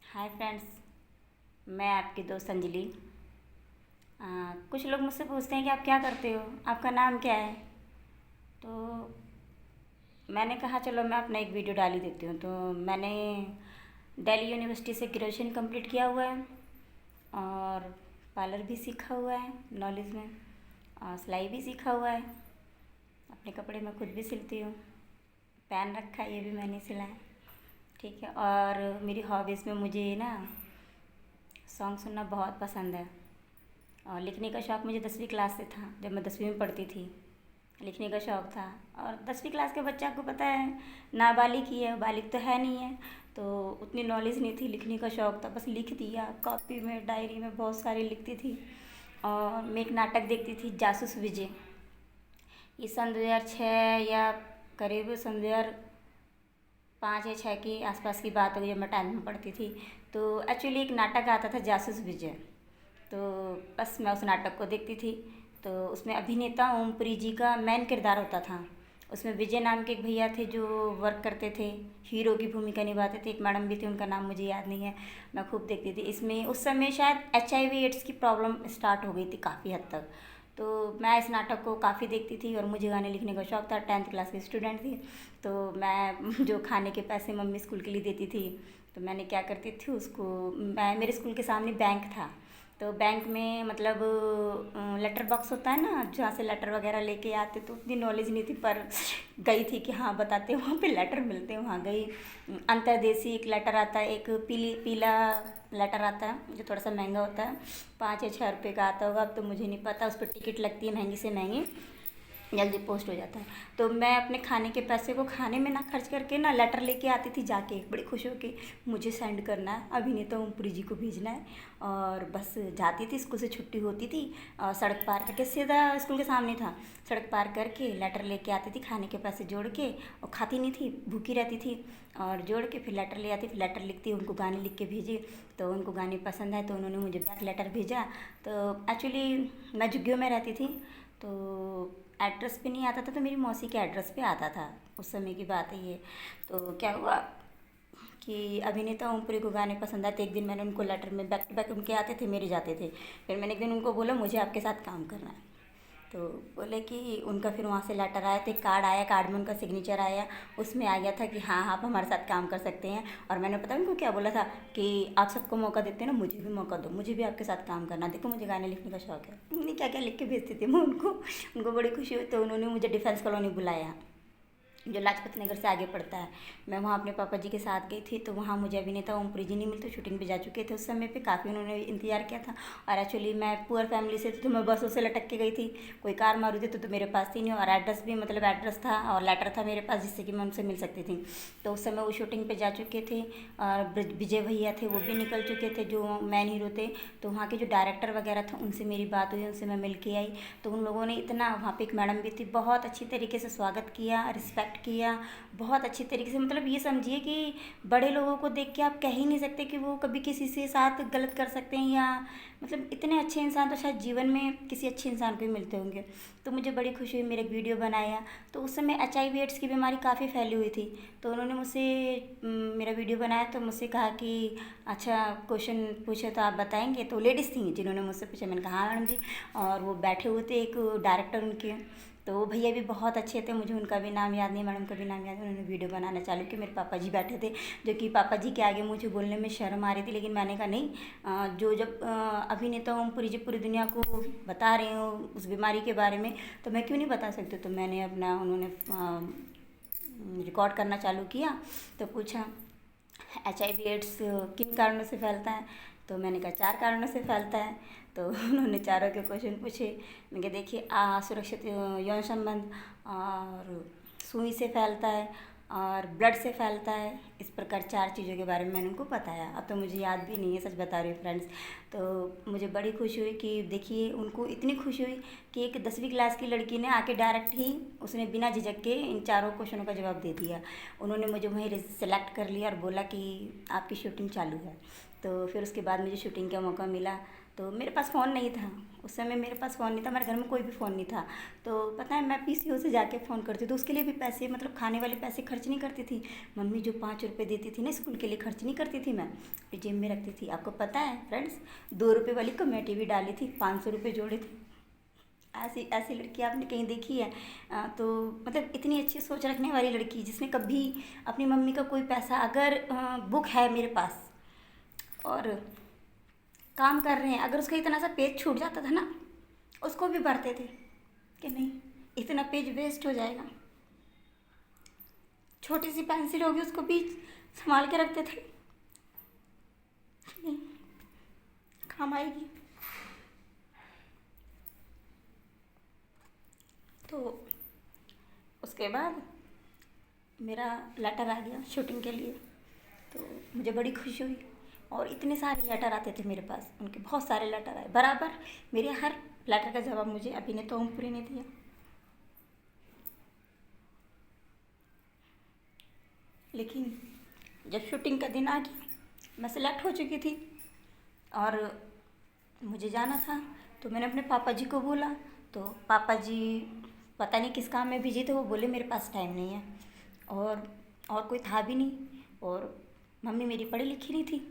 Hi friends. मैं आपकी दोस्त अंजलि। कुछ लोग मुझसे पूछते हैं कि आप क्या करते हो, आपका नाम क्या है। तो मैंने कहा चलो मैं अपना एक वीडियो डाल ही देती हूँ। तो मैंने दिल्ली यूनिवर्सिटी से ग्रेजुएशन कंप्लीट किया हुआ है और पार्लर भी सीखा हुआ है नॉलेज में, और सिलाई भी सीखा हुआ है। अपने कपड़े मैं खुद भी सिलती हूँ, पहन रखा है, ये भी मैंने सिला है। ठीक है। और मेरी हॉबीज़ में मुझे ना सॉन्ग सुनना बहुत पसंद है। और लिखने का शौक़ मुझे 10वीं क्लास से था। जब मैं 10वीं में पढ़ती थी लिखने का शौक़ था। और 10वीं क्लास के बच्चा को पता है, नाबालिग ही है, बालिग तो है नहीं है, तो उतनी नॉलेज नहीं थी। लिखने का शौक़ था, बस लिख दिया कॉपी में, डायरी में बहुत सारी लिखती थी। और मैं एक नाटक देखती थी, जासूस विजय। ये सन 2006 या करीब सन 2005 या 6 के आसपास की बात हो गई, जब मैं 10th में पढ़ती थी। तो एक्चुअली एक नाटक आता था जासूस विजय। तो बस मैं उस नाटक को देखती थी। तो उसमें अभिनेता ओमपुरी जी का मेन किरदार होता था। उसमें विजय नाम के एक भैया थे जो वर्क करते थे, हीरो की भूमिका निभाते थे। एक मैडम भी थी, उनका नाम मुझे याद नहीं है। मैं खूब देखती थी। इसमें उस समय शायद HIV एड्स की प्रॉब्लम स्टार्ट हो गई थी काफ़ी हद तक। तो मैं इस नाटक को काफ़ी देखती थी और मुझे गाने लिखने का शौक़ था। 10th क्लास की स्टूडेंट थी। तो मैं जो खाने के पैसे मम्मी स्कूल के लिए देती थी, तो मैंने क्या करती थी उसको, मैं मेरे स्कूल के सामने बैंक था। तो बैंक में मतलब लेटर बॉक्स होता है ना, जहाँ से लेटर वगैरह लेके आते। तो उतनी नॉलेज नहीं थी, पर गई थी कि हाँ बताते हैं वहाँ पे लेटर मिलते हैं, वहाँ गई। अंतरदेशीय एक लेटर आता है, एक पीला लेटर आता है जो थोड़ा सा महंगा होता है, 5 या 6 रुपये का आता होगा, अब तो मुझे नहीं पता। उस पर टिकट लगती है महंगी से महंगी, जल्दी पोस्ट हो जाता है। तो मैं अपने खाने के पैसे को खाने में ना खर्च करके ना लेटर लेके आती थी जाके, बड़ी खुश होके, मुझे सेंड करना है, अभिनेता ओमपुरी जी को भेजना है। और बस जाती थी, स्कूल से छुट्टी होती थी और सड़क पार करके, सीधा स्कूल के सामने था, सड़क पार करके लेटर लेके आती थी, खाने के पैसे जोड़ के। और खाती नहीं थी, भूखी रहती थी, और जोड़ के फिर लेटर ले आती, फिर लेटर लिखती, उनको गाने लिख के भेजे। तो उनको गाने पसंद आए तो उन्होंने मुझे बैक लेटर भेजा। तो एक्चुअली मैं झुग्गियों में रहती थी, तो एड्रेस पे नहीं आता था, तो मेरी मौसी के एड्रेस पे आता था। उस समय की बात है ये। तो क्या हुआ कि अभिनेता ओमपुरी को गाने पसंद आते। एक दिन मैंने उनको लेटर में बैक टू बैक, उनके आते थे मेरे जाते थे। फिर मैंने एक दिन उनको बोला मुझे आपके साथ काम करना है। तो बोले कि उनका फिर वहाँ से लेटर आया, तो एक कार्ड आया, कार्ड में उनका सिग्नेचर आया। उसमें आ गया था कि हाँ आप हमारे साथ काम कर सकते हैं। और मैंने पता उनको क्या बोला था कि आप सबको मौका देते हैं ना, मुझे भी मौका दो, मुझे भी आपके साथ काम करना, देखो मुझे गाने लिखने का शौक़ है। उन्होंने क्या क्या लिख के भेजती थी मैं उनको बड़ी खुशी हुई। तो उन्होंने मुझे डिफेंस कॉलोनी बुलाया, जो लाजपत नगर से आगे पड़ता है। मैं वहाँ अपने पापा जी के साथ गई थी। तो वहाँ मुझे अभिनेता ओमपुरी जी नहीं मिलते, शूटिंग पे जा चुके थे उस समय पे, काफ़ी उन्होंने इंतजार किया था। और एक्चुअली मैं पुअर फैमिली से थी, तो मैं बसों से लटक के गई थी, कोई कार मारुति तो मेरे पास थी नहीं। और एड्रेस भी मतलब एड्रेस था और लेटर था मेरे पास, जिससे कि मैं उनसे मिल सकती थी। तो उस समय वो शूटिंग पर जा चुके थे। और विजय भैया थे, वो भी निकल चुके थे, जो मैन हीरो थे। तो वहाँ के जो डायरेक्टर वगैरह था, उनसे मेरी बात हुई, उनसे मैं मिल के आई। तो उन लोगों ने इतना, वहाँ पे एक मैडम भी थी, बहुत अच्छी तरीके से स्वागत किया, रिस्पेक्ट किया, बहुत अच्छी तरीके से। मतलब ये समझिए कि बड़े लोगों को देख के आप कह ही नहीं सकते कि वो कभी किसी से साथ गलत कर सकते हैं, या मतलब इतने अच्छे इंसान तो शायद जीवन में किसी अच्छे इंसान को ही मिलते होंगे। तो मुझे बड़ी खुशी हुई, मेरा एक वीडियो बनाया। तो उस समय HIV एड्स की बीमारी काफ़ी फैली हुई थी। तो उन्होंने मुझसे मेरा वीडियो बनाया, तो मुझसे कहा कि अच्छा क्वेश्चन पूछे तो आप बताएंगे। तो लेडीज़ थी जिन्होंने मुझसे पूछा, मैंने कहा हाँ मैडम जी। और वो बैठे हुए थे एक डायरेक्टर उनके, तो वो भैया भी बहुत अच्छे थे, मुझे उनका भी नाम याद नहीं, मैडम का भी नाम याद नहीं। उन्होंने वीडियो बनाना चालू किया, मेरे पापा जी बैठे थे, जो कि पापा जी के आगे मुझे बोलने में शर्म आ रही थी। लेकिन मैंने कहा नहीं, जो जब अभिनेता ओमपुरी जी पूरी दुनिया को बता रहे हो उस बीमारी के बारे में, तो मैं क्यों नहीं बता सकती। तो मैंने अपना, उन्होंने रिकॉर्ड करना चालू किया। तो पूछा HIV एड्स किन कारणों से फैलता है। तो मैंने कहा 4 कारणों से फैलता है। तो उन्होंने चारों के क्वेश्चन पूछे। मैंने कहा देखिए, असुरक्षित यौन संबंध, और सुई से फैलता है, और ब्लड से फैलता है। इस प्रकार 4 चीज़ों के बारे में मैंने उनको बताया। अब तो मुझे याद भी नहीं है, सच बता रही हूँ फ्रेंड्स। तो मुझे बड़ी खुशी हुई कि देखिए, उनको इतनी खुशी हुई कि एक 10वीं क्लास की लड़की ने आके डायरेक्ट ही, उसने बिना झिझक के इन चारों क्वेश्चनों का जवाब दे दिया। उन्होंने मुझे वहीं सेलेक्ट कर लिया और बोला कि आपकी शूटिंग चालू है। तो फिर उसके बाद मुझे शूटिंग का मौका मिला। तो मेरे पास फ़ोन नहीं था। उस समय मेरे पास फ़ोन नहीं था, हमारे घर में कोई भी फ़ोन नहीं था। तो पता है मैं पीसीओ से जाके फ़ोन करती तो उसके लिए भी पैसे, मतलब खाने वाले पैसे खर्च नहीं करती थी। मम्मी जो 5 रुपये देती थी ना स्कूल के लिए, खर्च नहीं करती थी मैं, अपनी जेब में रखती थी। आपको पता है फ्रेंड्स, 2 रुपये वाली कमेटी भी डाली थी, 500 रुपये जोड़े थे। ऐसी ऐसी लड़की आपने कहीं देखी है? तो मतलब इतनी अच्छी सोच रखने वाली लड़की, जिसने कभी अपनी मम्मी का कोई पैसा, अगर बुक है मेरे पास और काम कर रहे हैं, अगर उसका इतना सा पेज छूट जाता था ना, उसको भी भरते थे कि नहीं इतना पेज वेस्ट हो जाएगा। छोटी सी पेंसिल होगी उसको भी संभाल के रखते थे, नहीं काम आएगी। तो उसके बाद मेरा लेटर आ गया शूटिंग के लिए, तो मुझे बड़ी खुशी हुई। और इतने सारे लेटर आते थे मेरे पास, उनके बहुत सारे लेटर आए बराबर। मेरे हर लेटर का जवाब मुझे अभिनेता ओमपुरी ने दिया। लेकिन जब शूटिंग का दिन आ गया, मैं सेलेक्ट हो चुकी थी और मुझे जाना था, तो मैंने अपने पापा जी को बोला। तो पापा जी पता नहीं किस काम में बिजी थे, वो बोले मेरे पास टाइम नहीं है। और कोई था भी नहीं, और मम्मी मेरी पढ़ी लिखी नहीं थी।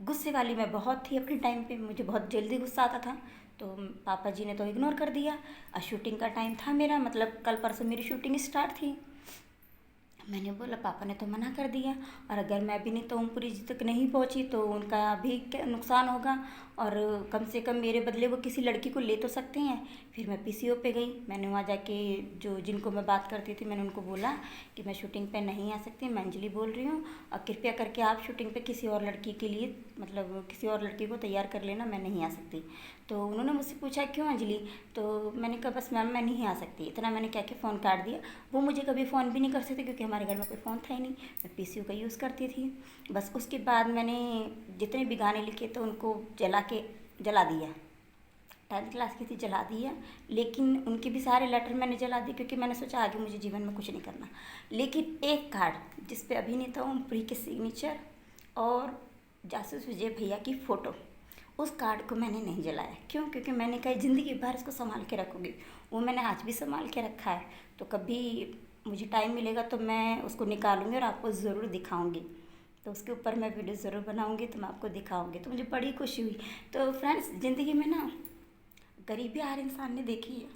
गुस्से वाली मैं बहुत थी अपने टाइम पे, मुझे बहुत जल्दी गुस्सा आता था। तो पापा जी ने तो इग्नोर कर दिया। और शूटिंग का टाइम था मेरा, मतलब कल परसों मेरी शूटिंग स्टार्ट थी। मैंने बोला पापा ने तो मना कर दिया, और अगर मैं अभिनेता ओमपुरी जी तक नहीं पहुंची तो उनका भी नुकसान होगा, और कम से कम मेरे बदले वो किसी लड़की को ले तो सकते हैं। फिर मैं पीसीओ पे गई, मैंने वहाँ जाके जो जिनको मैं बात करती थी मैंने उनको बोला कि मैं शूटिंग पे नहीं आ सकती, मैं अंजलि बोल रही हूँ, और कृपया करके आप शूटिंग पे किसी और लड़की के लिए, मतलब किसी और लड़की को तैयार कर लेना, मैं नहीं आ सकती। तो उन्होंने मुझसे पूछा क्यों अंजलि? तो मैंने कहा बस मैम मैं नहीं आ सकती, इतना मैंने कह के फ़ोन काट दिया। वो मुझे कभी फ़ोन भी नहीं कर सकते क्योंकि हमारे घर में कोई फ़ोन था ही नहीं, मैं पीसीओ का यूज़ करती थी। बस उसके बाद मैंने जितने भी गाने लिखे तो उनको जला दिया। 10th क्लास की थी, जला दिया। लेकिन उनके भी सारे लेटर मैंने जला दिए क्योंकि मैंने सोचा आगे मुझे जीवन में कुछ नहीं करना। लेकिन एक कार्ड जिस पे अभिनेता ओमपुरी के सिग्नेचर और जासूस विजय भैया की फ़ोटो, उस कार्ड को मैंने नहीं जलाया। क्यों? क्योंकि मैंने कहा ज़िंदगी भर इसको संभाल के रखूँगी। वो मैंने आज भी संभाल के रखा है, तो कभी मुझे टाइम मिलेगा तो मैं उसको निकालूंगी और आपको ज़रूर दिखाऊंगी। तो उसके ऊपर मैं वीडियो ज़रूर बनाऊंगी, तो मैं आपको दिखाऊंगी। तो मुझे बड़ी खुशी हुई। तो फ्रेंड्स, ज़िंदगी में ना गरीबी हर इंसान ने देखी है,